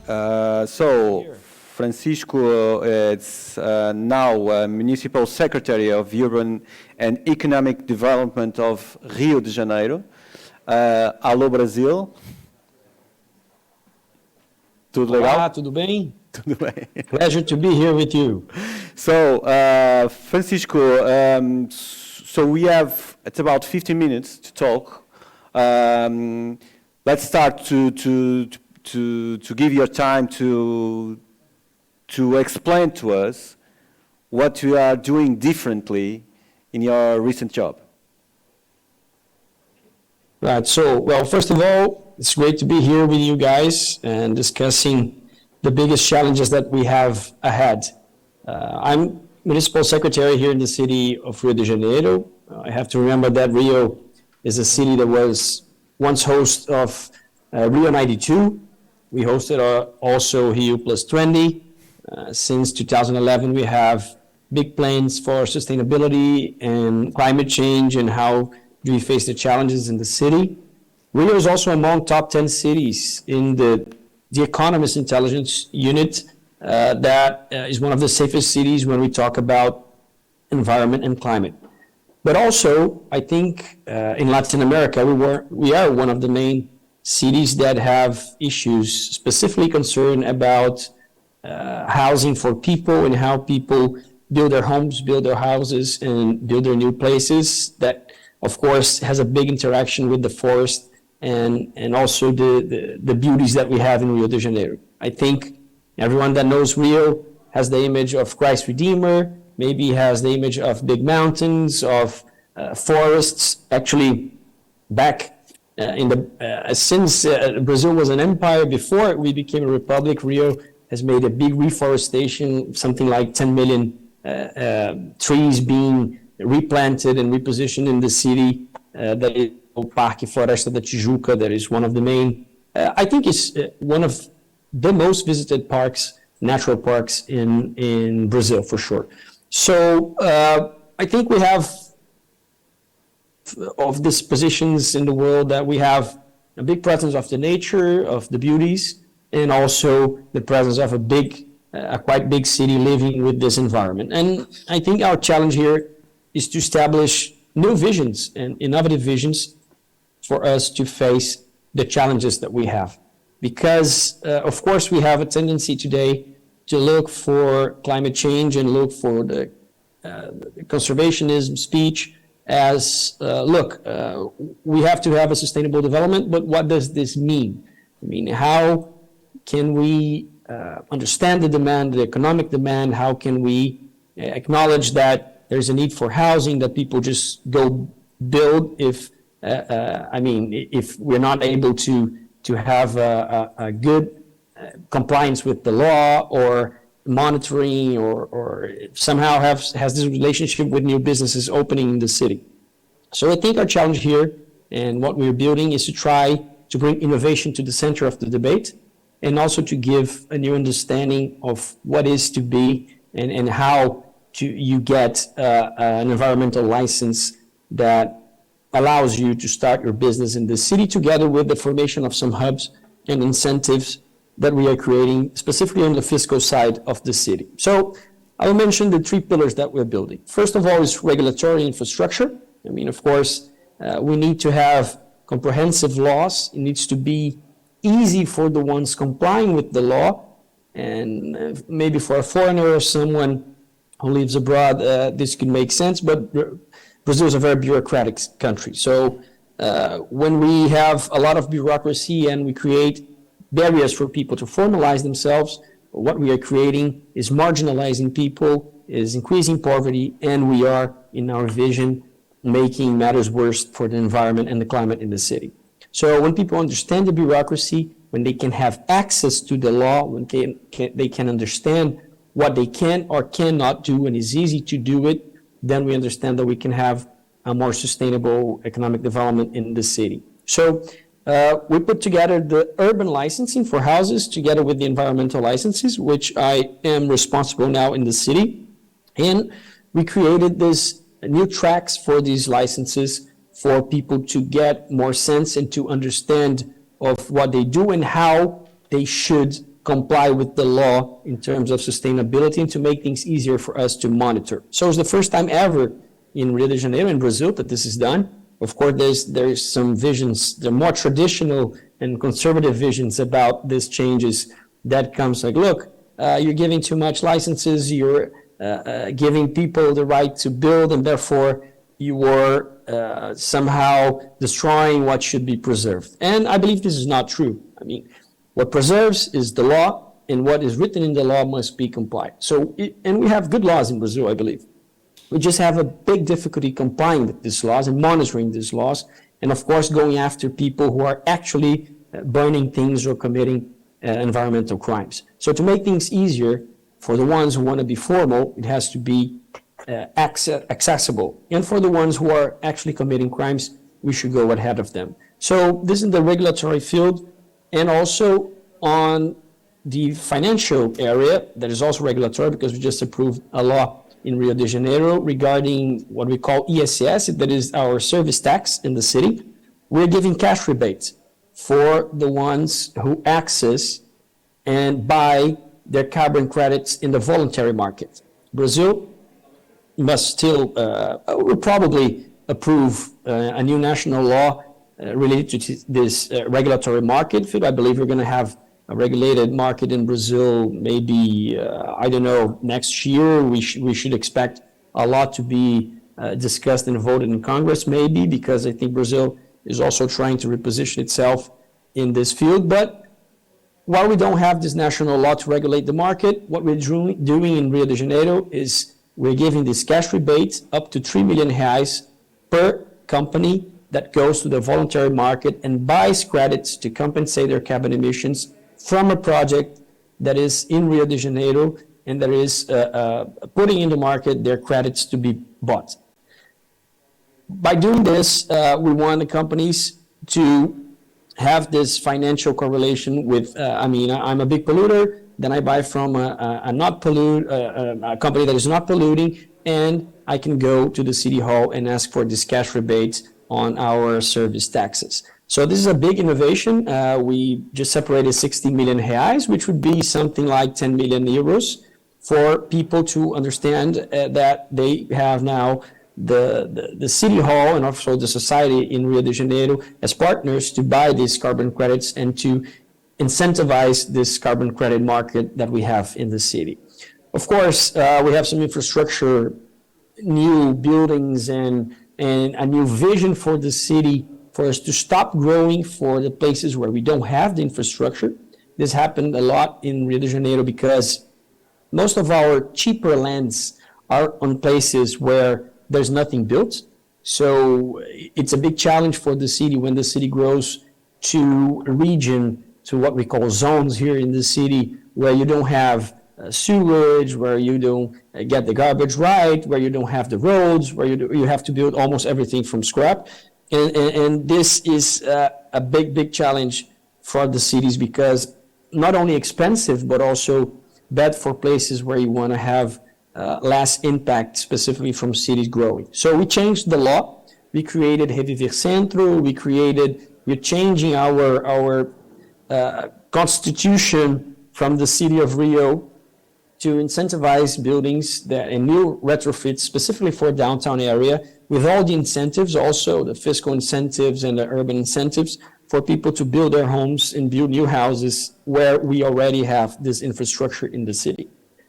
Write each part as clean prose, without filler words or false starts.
So, Francisco is now Municipal Secretary of Urban and Economic Development of Rio de Janeiro. Alô, Brasil. Tudo legal? Olá, tudo bem? Tudo bem. Pleasure to be here with you. So, Francisco, so we have, it's about 15 minutes to talk. Let's start to give your time to explain to us what you are doing differently in your recent job. Right, so, well, first of all, it's great to be here with you guys and discussing the biggest challenges that we have ahead. I'm Municipal Secretary here in the city of Rio de Janeiro. I have to remember that Rio is a city that was once host of Rio 92. We hosted also Rio Plus 20. Since 2011, we have big plans for sustainability and climate change and how do we face the challenges in the city. Rio is also among top 10 cities in the Economist Intelligence Unit that is one of the safest cities when we talk about environment and climate. But also, I think in Latin America, we are one of the main cities that have issues specifically concerned about housing for people and how people build their homes, build their houses, and build their new places. That, of course, has a big interaction with the forest and also the beauties that we have in Rio de Janeiro. I think everyone that knows Rio has the image of Christ Redeemer, maybe has the image of big mountains, of forests. Actually, back since Brazil was an empire, before we became a republic, Rio has made a big reforestation, something like 10 million trees being replanted and repositioned in the city. That is Parque Floresta da Tijuca, that is one of the main, I think it's one of the most visited parks, natural parks in Brazil for sure. So I think we have of these positions in the world that we have a big presence of the nature, of the beauties, and also the presence of a quite big city living with this environment. And I think our challenge here is to establish new visions and innovative visions for us to face the challenges that we have. Because, of course, we have a tendency today to look for climate change and look for the conservationism speech as, we have to have a sustainable development, but what does this mean? I mean, how can we understand the demand, the economic demand? How can we acknowledge that there's a need for housing, that people just go build if we're not able to have a good compliance with the law or monitoring or somehow has this relationship with new businesses opening in the city. So I think our challenge here and what we're building is to try to bring innovation to the center of the debate and also to give a new understanding of what is to be and how you get an environmental license that allows you to start your business in the city, together with the formation of some hubs and incentives that we are creating specifically on the fiscal side of the city. So I'll mention the three pillars that we're building. First of all is regulatory infrastructure. I mean, of course, we need to have comprehensive laws. It needs to be easy for the ones complying with the law, and maybe for a foreigner or someone who lives abroad, this could make sense, but Brazil is a very bureaucratic country. So when we have a lot of bureaucracy and we create barriers for people to formalize themselves, what we are creating is marginalizing people, is increasing poverty, and we are, in our vision, making matters worse for the environment and the climate in the city. So when people understand the bureaucracy, when they can have access to the law, when they can understand what they can or cannot do, and it's easy to do it, then we understand that we can have a more sustainable economic development in the city. So we put together the urban licensing for houses together with the environmental licenses, which I am responsible now in the city. And we created this new tracks for these licenses for people to get more sense and to understand of what they do and how they should comply with the law in terms of sustainability and to make things easier for us to monitor. So it's the first time ever in Rio de Janeiro, in Brazil, that this is done. Of course, there's some visions, the more traditional and conservative visions about these changes that comes like, look, you're giving too much licenses, you're giving people the right to build, and therefore you are somehow destroying what should be preserved. And I believe this is not true. I mean, what preserves is the law, and what is written in the law must be complied. And we have good laws in Brazil, I believe. We just have a big difficulty complying with these laws and monitoring these laws, and of course going after people who are actually burning things or committing environmental crimes. So to make things easier for the ones who want to be formal, it has to be accessible. And for the ones who are actually committing crimes, we should go ahead of them. So this is the regulatory field, and also on the financial area, that is also regulatory because we just approved a law in Rio de Janeiro regarding what we call ESS, that is our service tax in the city. We're giving cash rebates for the ones who access and buy their carbon credits in the voluntary market. Brazil must still, will probably approve a new national law related to this regulatory market field. I believe we're going to have a regulated market in Brazil, maybe, I don't know, next year. We should expect a lot to be discussed and voted in Congress, maybe, because I think Brazil is also trying to reposition itself in this field. But while we don't have this national law to regulate the market, what we're doing in Rio de Janeiro is we're giving this cash rebate up to 3 million reais per company that goes to the voluntary market and buys credits to compensate their carbon emissions from a project that is in Rio de Janeiro and that is putting in the market their credits to be bought. By doing this, we want the companies to have this financial correlation with, I'm a big polluter, then I buy from a company that is not polluting, and I can go to the city hall and ask for this cash rebate on our service taxes. So this is a big innovation. We just separated 60 million reais, which would be something like 10 million euros for people to understand that they have now the city hall and also the society in Rio de Janeiro as partners to buy these carbon credits and to incentivize this carbon credit market that we have in the city. Of course, we have some infrastructure, new buildings, and a new vision for the city for us to stop growing for the places where we don't have the infrastructure. This happened a lot in Rio de Janeiro because most of our cheaper lands are on places where there's nothing built. So it's a big challenge for the city when the city grows to a region, to what we call zones here in the city, where you don't have sewage, where you don't get the garbage right, where you don't have the roads, where you have to build almost everything from scrap. And this is a big challenge for the cities because not only expensive, but also bad for places where you want to have less impact, specifically from cities growing. So we changed the law. We created Reviver Centro. We're changing our constitution from the city of Rio to incentivize buildings and new retrofits specifically for downtown area, with all the incentives, also the fiscal incentives and the urban incentives for people to build their homes and build new houses where we already have this infrastructure in the city.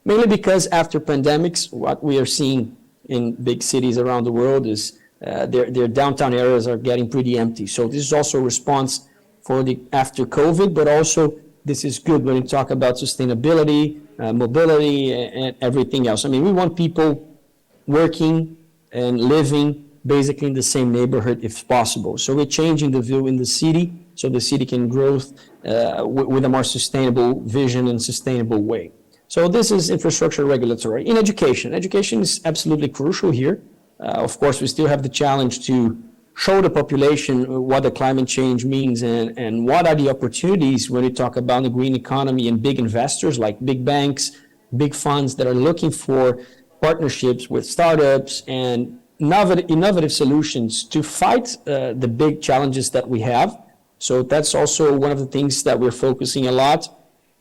Mainly because after pandemics, what we are seeing in big cities around the world is their downtown areas are getting pretty empty. So this is also a response for the after COVID, but also this is good when you talk about sustainability, mobility, and everything else. I mean, we want people working and living basically in the same neighborhood if possible. So we're changing the view in the city so the city can grow with a more sustainable vision and sustainable way. So this is infrastructure regulatory. In education is absolutely crucial here. Of course, we still have the challenge to show the population what the climate change means and what are the opportunities when we talk about the green economy and big investors like big banks, big funds that are looking for partnerships with startups and innovative solutions to fight the big challenges that we have. So that's also one of the things that we're focusing a lot.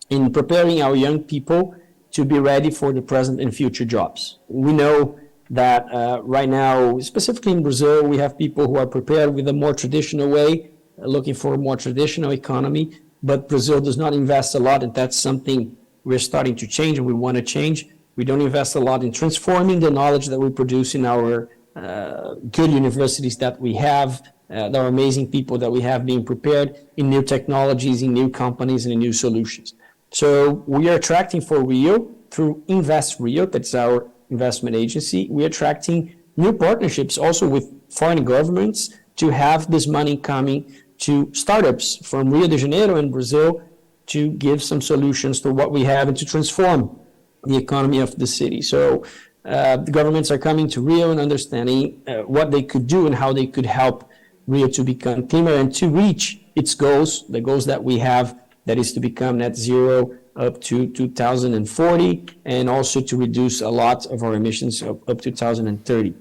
in preparing our young people to be ready for the present and future jobs. We know that right now, specifically in Brazil, we have people who are prepared with a more traditional way, looking for a more traditional economy, but Brazil does not invest a lot, and that's something we're starting to change and we want to change. We don't invest a lot in transforming the knowledge that we produce in our good universities that we have, there are amazing people that we have being prepared in new technologies, in new companies, and in new solutions. So we are attracting for Rio through Invest Rio, that's our investment agency. We're attracting new partnerships also with foreign governments to have this money coming to startups from Rio de Janeiro and Brazil to give some solutions to what we have and to transform the economy of the city. So the governments are coming to Rio and understanding what they could do and how they could help Rio to become cleaner and to reach its goals, the goals that we have, that is to become net zero up to 2040, and also to reduce a lot of our emissions up to 2030.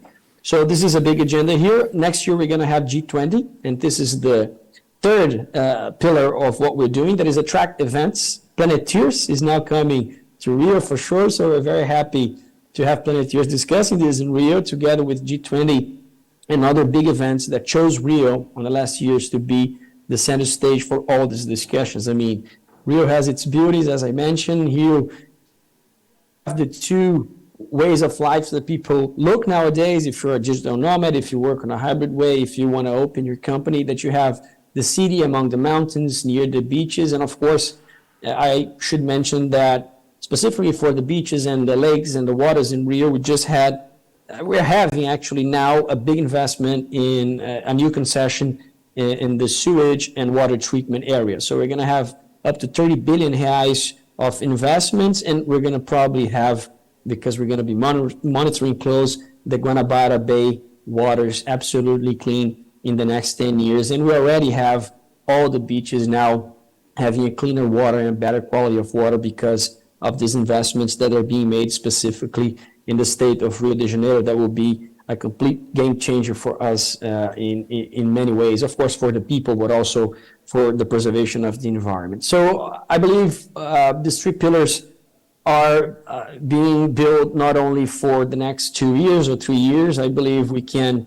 So this is a big agenda here. Next year, we're going to have G20, and this is the third pillar of what we're doing, that is attract events. Planeteers is now coming to Rio for sure, so we're very happy to have Planeteers discussing this in Rio together with G20 and other big events that chose Rio on the last years to be the center stage for all these discussions. I mean, Rio has its beauties, as I mentioned. Here have the two ways of life that people look nowadays. If you're a digital nomad, if you work on a hybrid way, if you want to open your company, that you have the city among the mountains, near the beaches. And of course, I should mention that specifically for the beaches and the lakes and the waters in Rio, we're having actually now a big investment in a new concession in the sewage and water treatment area. So we're going to have up to 30 billion reais of investments, and we're going to probably have, because we're going to be monitoring close, the Guanabara Bay waters absolutely clean in the next 10 years. And we already have all the beaches now having a cleaner water and better quality of water because of these investments that are being made specifically in the state of Rio de Janeiro. That will be a complete game changer for us in many ways, of course, for the people, but also for the preservation of the environment. So I believe these three pillars are being built not only for the next 2 years or 3 years. I believe we can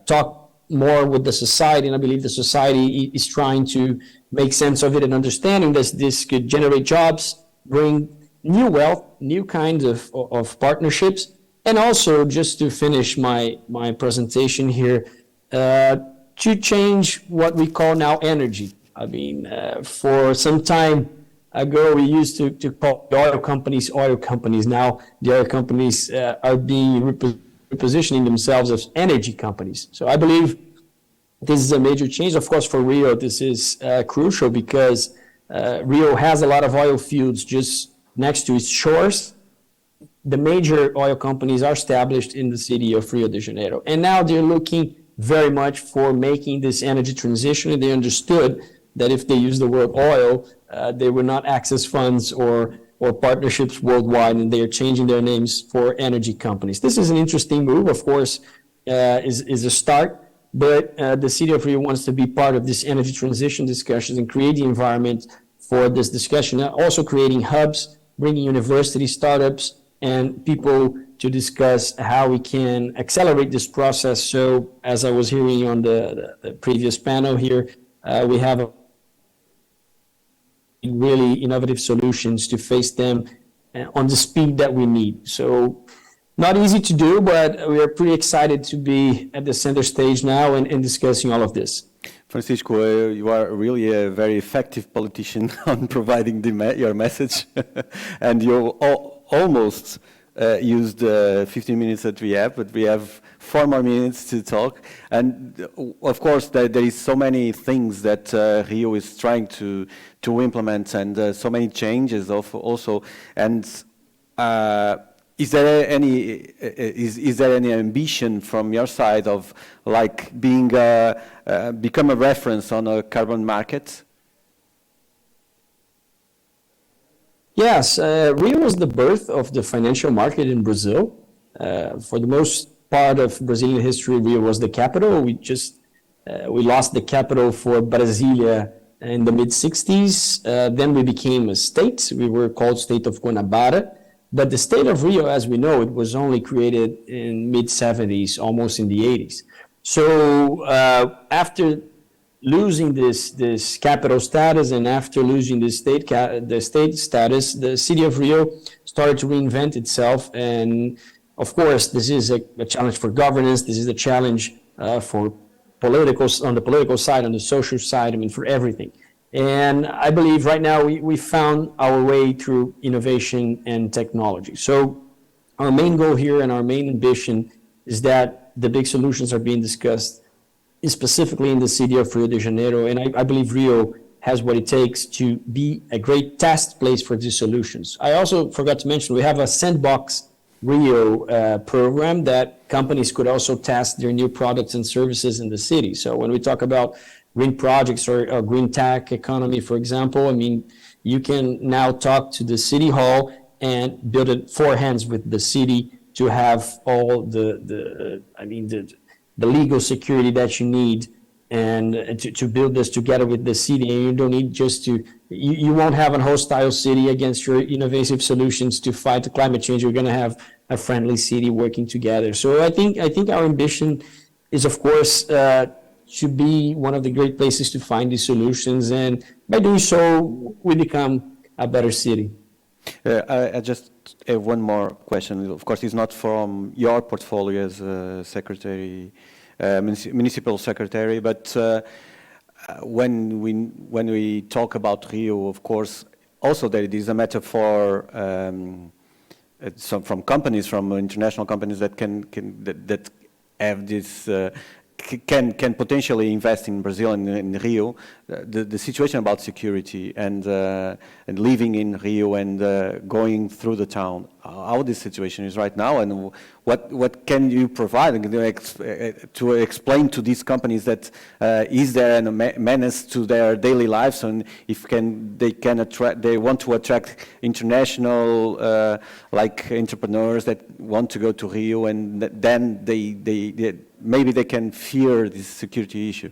talk more with the society, and I believe the society is trying to make sense of it and understanding that this could generate jobs, bring new wealth, new kinds of partnerships, and also, just to finish my presentation here, to change what we call now energy. I mean, for some time ago, we used to call the oil companies. Now, the oil companies are being repositioning themselves as energy companies. So I believe this is a major change. Of course, for Rio, this is crucial because Rio has a lot of oil fields just next to its shores. The major oil companies are established in the city of Rio de Janeiro. And now they're looking very much for making this energy transition. And they understood that if they use the word oil, they will not access funds or partnerships worldwide, and they are changing their names for energy companies. This is an interesting move, of course, is a start, but the city of Rio wants to be part of this energy transition discussions and create the environment for this discussion, also creating hubs, bringing university startups, and people to discuss how we can accelerate this process. So as I was hearing on the previous panel here, we have really innovative solutions to face them on the speed that we need. So not easy to do, but we are pretty excited to be at the center stage now and discussing all of this. Francisco, you are really a very effective politician on providing your message, and you almost used 15 minutes that we have, but we have 4 more minutes to talk. And of course, there is so many things that Rio is trying to implement, and so many changes also. And is there any ambition from your side of like become a reference on a carbon market? Yes, Rio was the birth of the financial market in Brazil. For the most part of Brazilian history, Rio was the capital. We lost the capital for Brasilia in the mid-60s. Then we became a state. We were called State of Guanabara. But the state of Rio, as we know, it was only created in mid-70s, almost in the 80s. So after losing this capital status and after losing the state status, the city of Rio started to reinvent itself. And of course, this is a challenge for governance. This is a challenge for on the political side, on the social side, I mean, for everything. And I believe right now we found our way through innovation and technology. So our main goal here and our main ambition is that the big solutions are being discussed specifically in the city of Rio de Janeiro. And I believe Rio has what it takes to be a great test place for these solutions. I also forgot to mention, we have a Sandbox Rio program that companies could also test their new products and services in the city. So when we talk about green projects or green tech economy, for example, I mean, you can now talk to the city hall and build it for hands with the city to have all the legal security that you need and to build this together with the city. And you don't need just you won't have a hostile city against your innovative solutions to fight the climate change. You're going to have a friendly city working together. So I think our ambition is, of course, to be one of the great places to find these solutions. And by doing so, we become a better city. I just have one more question. Of course, it's not from your portfolio as secretary, municipal secretary, but when we talk about Rio, of course, also there is a metaphor from companies, from international companies that that have this. Can potentially invest in Brazil and in Rio. The situation about security and living in Rio and going through the town, how this situation is right now, and what can you provide to explain to these companies that is there a menace to their daily lives, and if they want to attract international like entrepreneurs that want to go to Rio, and then maybe they can fear this security issue.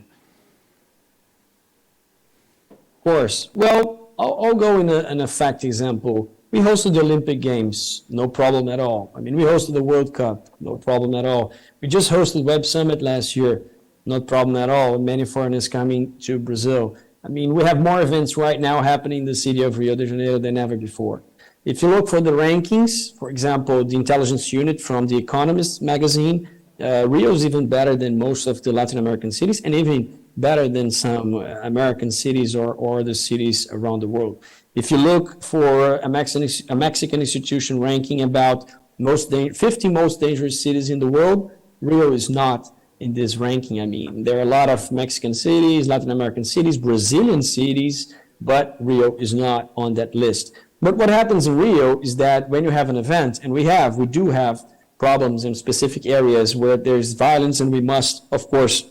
Of course. Well, I'll go in a fact example. We hosted the Olympic Games, no problem at all. I mean, we hosted the World Cup, no problem at all. We just hosted Web Summit last year, no problem at all. Many foreigners coming to Brazil. I mean, we have more events right now happening in the city of Rio de Janeiro than ever before. If you look for the rankings, for example, the intelligence unit from The Economist magazine, Rio is even better than most of the Latin American cities, and even better than some American cities or the cities around the world. If you look for a Mexican institution ranking about 50 most dangerous cities in the world, Rio is not in this ranking. I mean, there are a lot of Mexican cities, Latin American cities, Brazilian cities, but Rio is not on that list. But what happens in Rio is that when you have an event, and we do have problems in specific areas where there's violence, and we must, of course,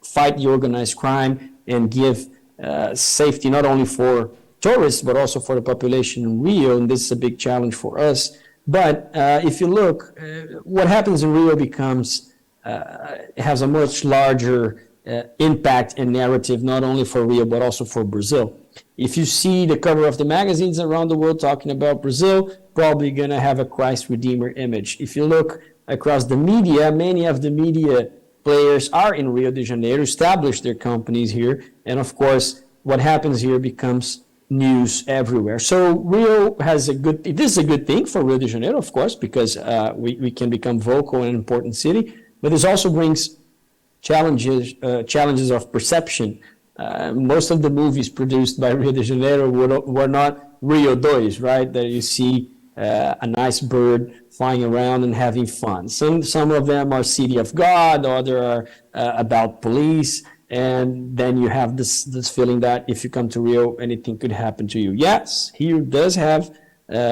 fight the organized crime and give safety not only for tourists, but also for the population in Rio, and this is a big challenge for us. But if you look, what happens in Rio has a much larger impact and narrative, not only for Rio, but also for Brazil. If you see the cover of the magazines around the world talking about Brazil, probably going to have a Christ Redeemer image. If you look across the media, many of the media players are in Rio de Janeiro, established their companies here, and of course, what happens here becomes news everywhere. So Rio this is a good thing for Rio de Janeiro, of course, because we can become vocal in an important city, but this also brings challenges of perception. Most of the movies produced by Rio de Janeiro were not Rio 2, right? That you see a nice bird flying around and having fun. Some of them are City of God, other are about police, and then you have this feeling that if you come to Rio, anything could happen to you. Yes, here does have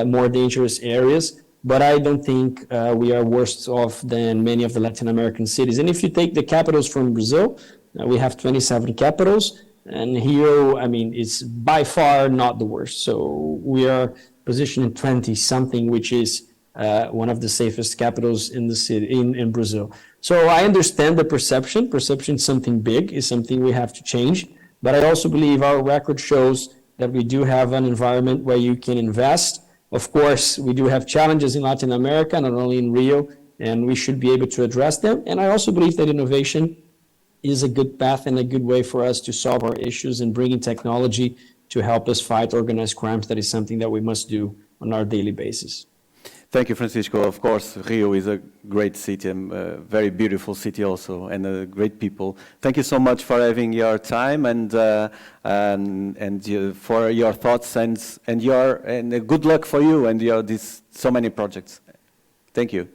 more dangerous areas, but I don't think we are worse off than many of the Latin American cities. And if you take the capitals from Brazil, we have 27 capitals, and Rio, I mean, it's by far not the worst. So we are positioned in 20-something, which is one of the safest capitals in the city in Brazil. So I understand the perception. Perception is something big, is something we have to change. But I also believe our record shows that we do have an environment where you can invest. Of course, we do have challenges in Latin America, not only in Rio, and we should be able to address them. And I also believe that innovation is a good path and a good way for us to solve our issues, and bringing technology to help us fight organized crimes. That is something that we must do on our daily basis. Thank you, Francisco. Of course, Rio is a great city, a very beautiful city also, and great people. Thank you so much for having your time and for your thoughts and good luck for you and so many projects. Thank you.